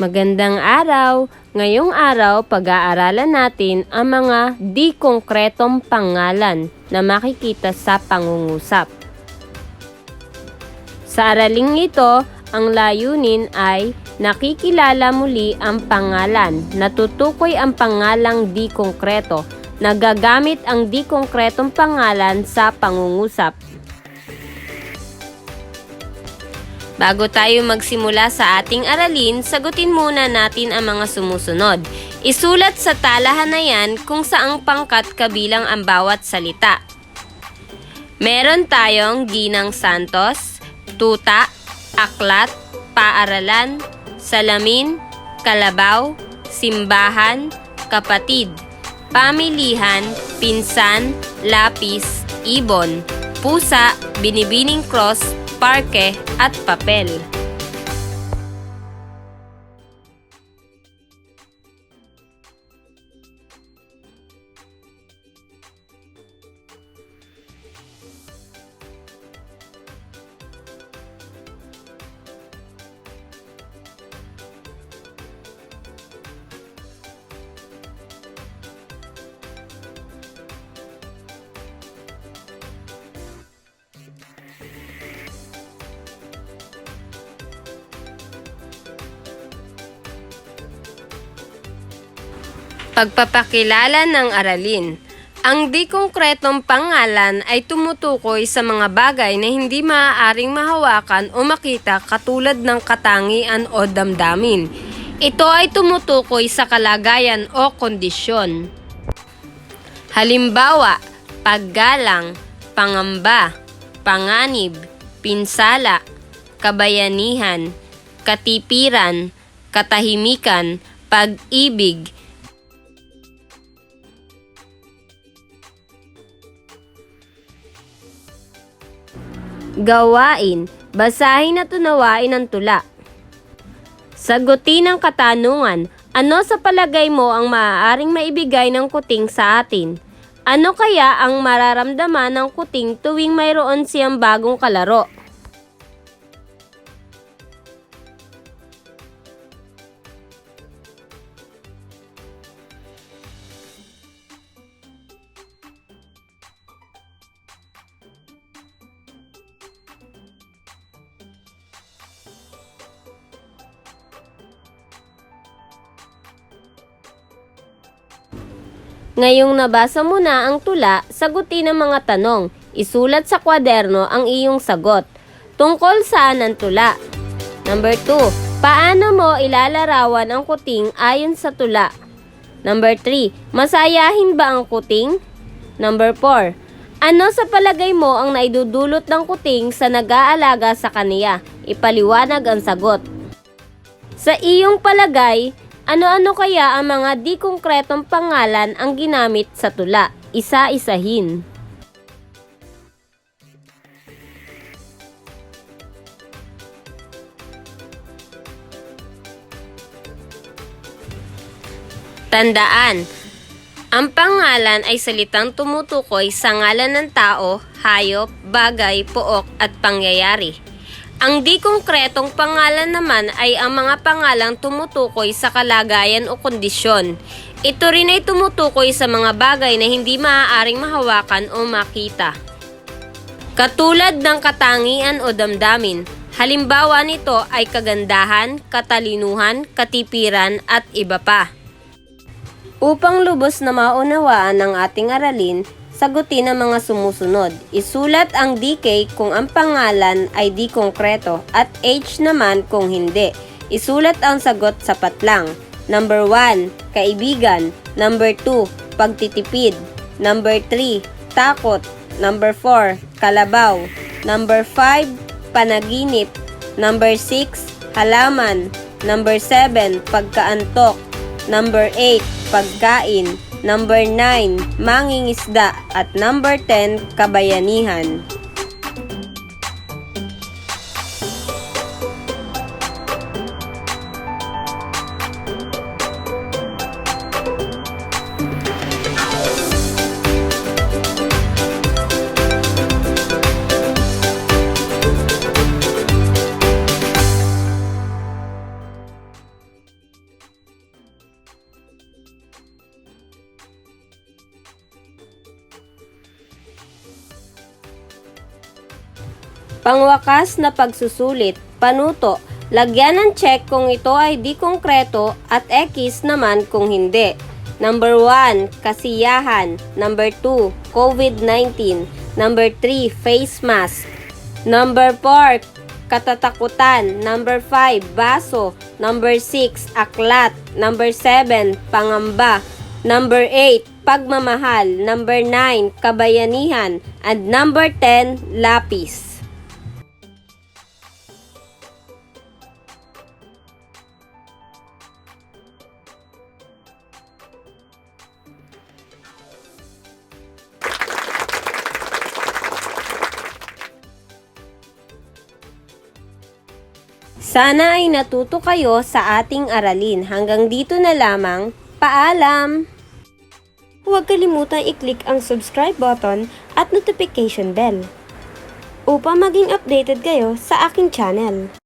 Magandang araw! Ngayong araw, pag-aaralan natin ang mga di-konkretong pangalan na makikita sa pangungusap. Sa araling ito, ang layunin ay nakikilala muli ang pangalan, natutukoy ang pangalang di-konkreto, nagagamit ang di-konkretong pangalan sa pangungusap. Bago tayo magsimula sa ating aralin, sagutin muna natin ang mga sumusunod. Isulat sa talahanayan kung saang pangkat kabilang ang bawat salita. Meron tayong ginang santos, tuta, aklat, paaralan, salamin, kalabaw, simbahan, kapatid, pamilihan, pinsan, lapis, ibon, pusa, binibining cross, parke at papel. Pagpapakilala ng aralin. Ang di-konkretong pangalan ay tumutukoy sa mga bagay na hindi maaaring mahawakan o makita katulad ng katangian o damdamin. Ito ay tumutukoy sa kalagayan o kondisyon. Halimbawa, paggalang, pangamba, panganib, pinsala, kabayanihan, katipiran, katahimikan, pag-ibig. Gawain. Basahin at unawain ang tula. Sagutin ang katanungan. Ano sa palagay mo ang maaaring maibigay ng kuting sa atin? Ano kaya ang mararamdaman ng kuting tuwing mayroon siyang bagong kalaro? Ngayong nabasa mo na ang tula, sagutin ang mga tanong. Isulat sa kwaderno ang iyong sagot. Tungkol saan ang tula? Number 2. Paano mo ilalarawan ang kuting ayon sa tula? Number 3. Masayahin ba ang kuting? Number 4. Ano sa palagay mo ang naidudulot ng kuting sa nag-aalaga sa kaniya? Ipaliwanag ang sagot. Sa iyong palagay, ano-ano kaya ang mga di-konkretong pangalan ang ginamit sa tula? Isa-isahin. Tandaan, ang pangalan ay salitang tumutukoy sa ngalan ng tao, hayop, bagay, pook at pangyayari. Ang di-konkretong pangalan naman ay ang mga pangalang tumutukoy sa kalagayan o kondisyon. Ito rin ay tumutukoy sa mga bagay na hindi maaaring mahawakan o makita. Katulad ng katangian o damdamin, halimbawa nito ay kagandahan, katalinuhan, katipiran at iba pa. Upang lubos na maunawaan ng ating aralin, sagutin ang mga sumusunod. Isulat ang DK kung ang pangalan ay di konkreto at H naman kung hindi. Isulat ang sagot sapat lang. Number 1, kaibigan. Number 2, pagtitipid. Number 3, takot. Number 4, kalabaw. Number 5, panaginip. Number 6, halaman. Number 7, pagkaantok. Number 8, pagkain. Number 9, mangingisda. At number 10, kabayanihan. Pangwakas na pagsusulit, panuto, lagyan ng check kung ito ay di konkreto at X naman kung hindi. Number 1, kasiyahan. Number 2, COVID-19. Number 3, face mask. Number 4, katatakutan. Number 5, baso. Number 6, aklat. Number 7, pangamba. Number 8, pagmamahal. Number 9, kabayanihan. And number 10, lapis. Sana ay natuto kayo sa ating aralin. Hanggang dito na lamang. Paalam! Huwag kalimutang i-click ang subscribe button at notification bell upang maging updated kayo sa aking channel.